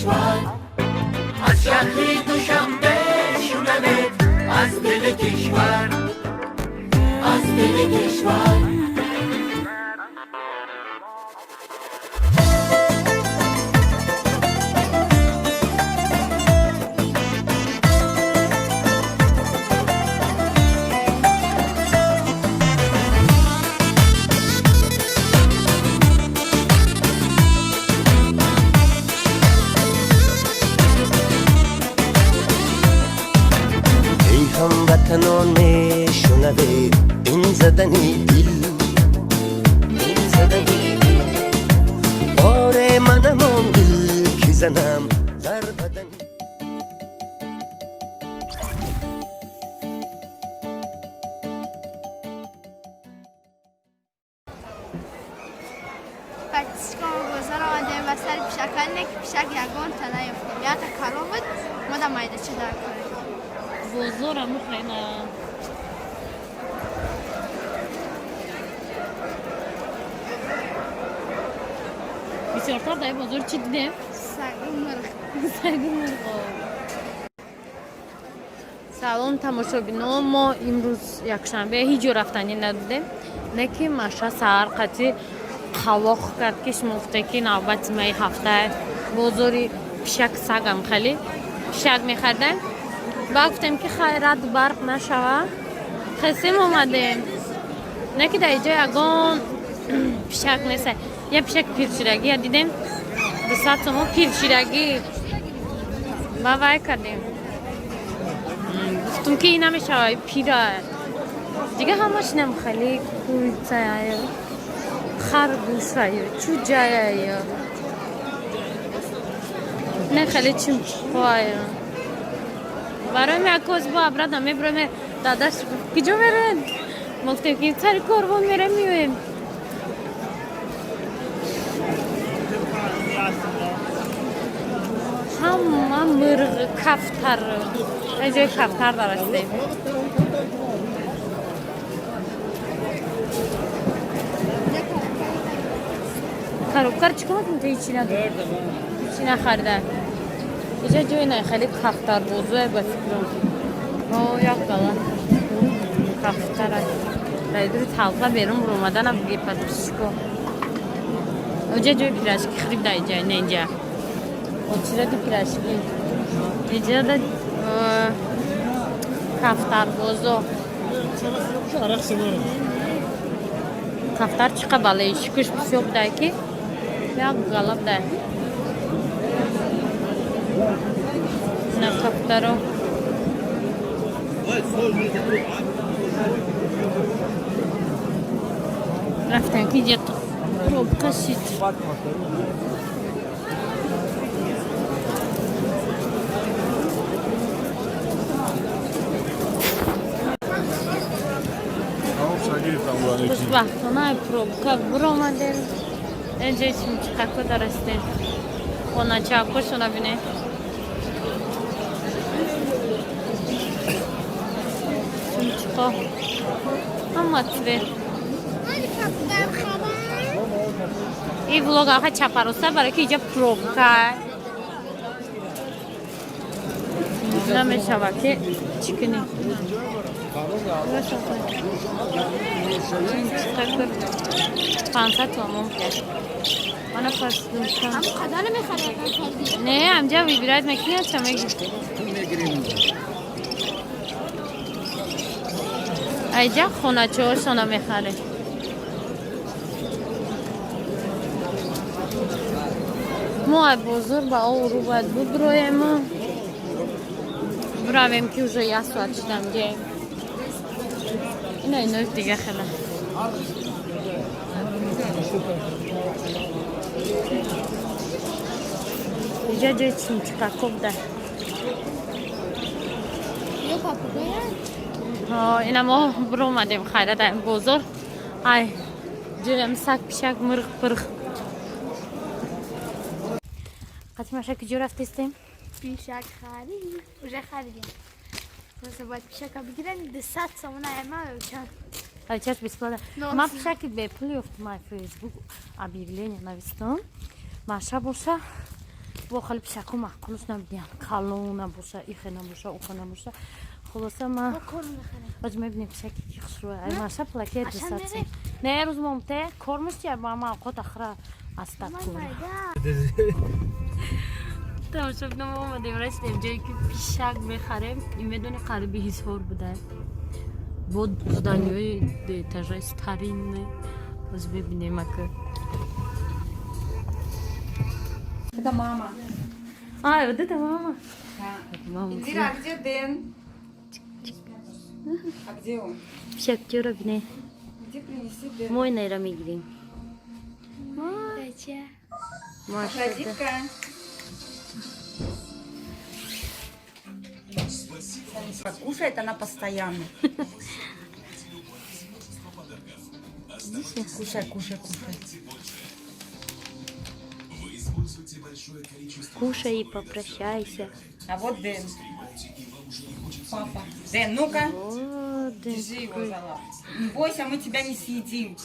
کشور از شهری دوشنبه شونمت از دل کشور از دل کشور هموطنان میشنوه این زدنی دل این زدنی دل باره منم آن دل که زنم در بدنی بچه‌ها بازار آمدیم و سر پیشک که پیشک یگان تنه یفتیم یا تا کارو بود ما دا مایده چه در کنیم بزرگ مخینا بسیارتر دایی بزرگ چی دیدیم؟ سگو مرغ سگو مرغ سلام تماشابینان ما امروز یکشنبه هیچ جا رفتنی ندادیم نکی ماشه سهر قطعی قواق کرد کش مفته که نوبت می هفته بزرگ پیشک سگم خیلی پیشک میخردن با گفتم که خیرات برق نشوه خسیم اومدیم نه که در اینجا یگان پیشک نیست یه پیشک پیرشیرگی دیدیم 200 تومان پیرشیرگی با وای کردیم گفتم که این نمیشه پیره دیگه همش نم خیلی کویته خرگوشه چوجه نه خیلی چمچوه برای میاکوز با ابرادم میبرم داداش کجا میرن مفتم که سر کارون میرم میویم همه مرغ کفتر اینجای کفتر درستیم کاروبکار چیکار کنم تو هیچی نداره هیچی نخریده اینجا جای نه خیلی کفتر بزرگه با فکرم او یک دلار کفتر است دور تلقه بیرون برو اومدنم بگی پدرشکو اینجا جای پیراشکی خرید در اینجا نه اینجا او چیزا دی پیراشکی اینجا دا کفتر بزرگ کفتر چقدر بالای شکوش بسیار بوده که یک غلب ده نه کفترو رفتن که جت روب کشید خوش وقتانه پروبکا برو آمدیم اینجا چیم چکاکو درستیم خونه چاکوشو بینه چمچقا همه توی این ولاغ آقا چپروسته برای که اینجا پروبکا نمیشه که چکنی 500 تومان کرد آنها پس دوستم اما قدر نمیخواد نه همجا ویبرایت مکنی هستم اینجا خونه چهارشانا میخره ما بزرگ با او رو باید بود برویم برویم که اوزا یه ساعت شدم گیم اینه دیگه خیلی اینجا جای چمچکاکوب ده یه پاپوگویه اینا ما برو اومدیم خیلی دایم بزرگ ای جویم سگ پیشک مرغ پرغ قطعی مشه کجا رفتیم؟ پیشک خرید اوژه خریدیم واسه باید پیشک بگیرن 200 تومن ایما چند چش بسپاده ما پیشک به پلی افت مای فیسبوک ابیبلین نویستم ماشه باشه با خالی پیشک و محکولش نبیدیم کلون نباشه ایخه نباشه اوخه نباشه خلاصه ما باز میبینیم پیشک که خسروه ای ماشه پلاکه دوستاتیم نه روز ممته کارمش چیه با ما اوقات اخرا استاد کنه تماشا بینم آمدیم رسیدیم جایی که پیشک بخریم این میدونه قلبی حسار بوده بود زدانیوی دیتاژای ستارین باز ببینیم اکر Это мама. А, вот это мама. Да. Мама. Индира, а где Дэн? А где он? Пишак чора бине. Где принеси Дэн? Мой найра мигрим. Дайте. Маша. Ходитка. Кушает она постоянно. Кушай, кушай, кушай. Кушай и попрощайся. А вот Дэн. Папа. Дэн, ну-ка. О, Держи его за лапу. Не бойся, мы тебя не съедим.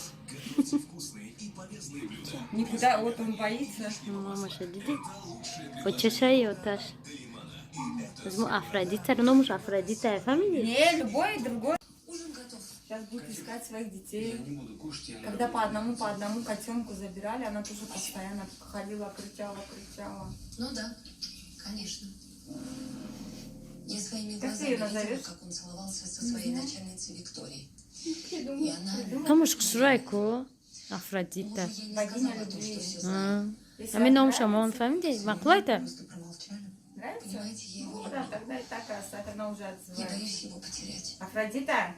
Никуда, вот он боится. Мама шадиди. Почешай оташ. Возьму Афродита, но муж Афродита, фамилия? Не, любой другой. Сейчас будет искать своих детей. Когда по одному котенку забирали, она тоже постоянно ходила, кричала. Ну да, конечно. Я своими Как ты глазами ее видела, назовешь? как он целовался со своей начальницей Викторией. И она... Камуш кшурайку. Афродита. Богиня любви. Если А ми nom нравится, шамон фамилия? Маклайта? Просто промолчали. Нравится? Понимаете, я его Ну люблю. да, тогда и так оставь, она уже Я отзывается. боюсь его потерять. Афродита?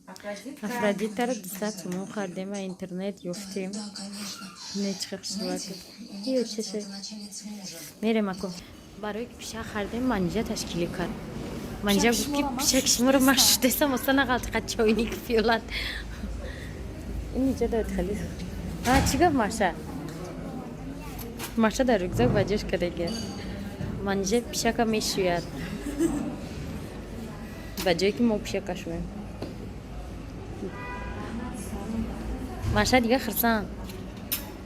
Афродитка? Афродита ро дусат му кардем ва интернет юфтим. Да, конечно. Не чхсвати. Мне Ио кажется, чеше. это начальница мужа. мерем аку. барои пиша хардем манҷа ташкил кард. Манҷа гуфт ки пишак шуморо маш десам осана галт чойник фиолат. ин иҷа дод хали. А чӣ гап Маша? Маша дар рюкзак баҷош кардага. Манҷа пишака мешӯяд. ба ҷое ки мо пишака шӯем. Маша дига хирсан.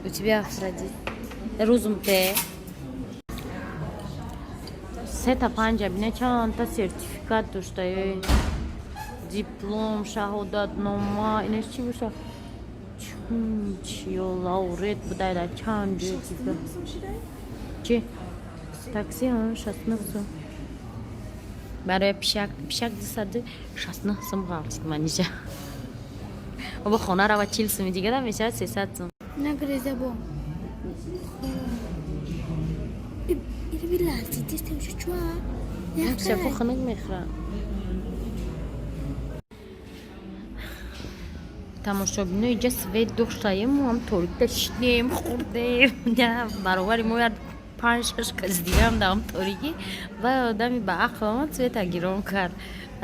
У тебя Афродит. Рӯзумте. Сета панҷа бине чанда сертификат доштаи диплом, шаҳодатнома, инаш чӣ боша? Ё лауреат будай дар чанд ҷо дида. Чӣ? Такси 69 сум. Барои пишак 269 сум галчид манижа. Оба хона рава 40 суми дига да мешавад 300 сум. Нагреза бо. Ири биласи тестем чучуа. Пишаку хунук мехӯрад. тамошобино иҷа свет доштаем мо ҳам торикда шидем хӯрдем баробари мо 5-6 кас дигам дар торикӣ ва одами ба ақл омад света гиром кард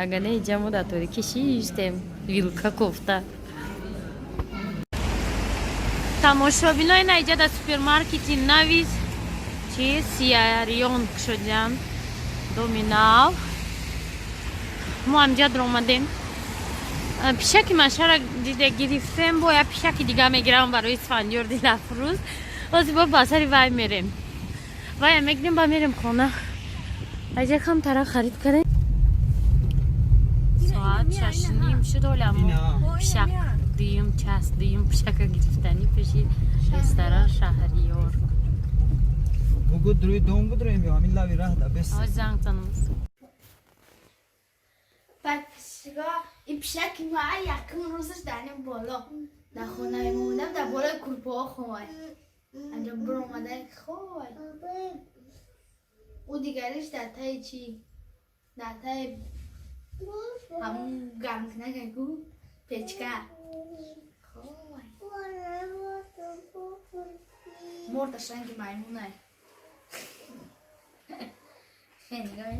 агар не иҷа мо дар торикӣ шиштем вилка кофта тамошобино ина иҷа дар супермаркети нави чи сиарион шудям доми нав мо ҳамҷадро омадем пишаки машара дида гирифтем бо я пишаки дига мегирам барои Исфандиёр Дилафрӯз ози бо ба сари вай мерем вай мегирем ба мерем хона аҷа кам тарак харид кардем соат 6:30 шуд олам пишак дiyim пишака гирифтани пеши ресторан Шаҳриёр Бugud ruy dom budrem yo amin lavi rahda bes. оз занг занамыз بعد پشک ما یکم روزش دانیم بالا در خونه موندم در بالای کلپه ها خواه انجا برامده خواه او دیگرش در تای چی؟ در تای همون گرمک نگو پیچکر خواه مردش رنگ میمونه خیلی نگاه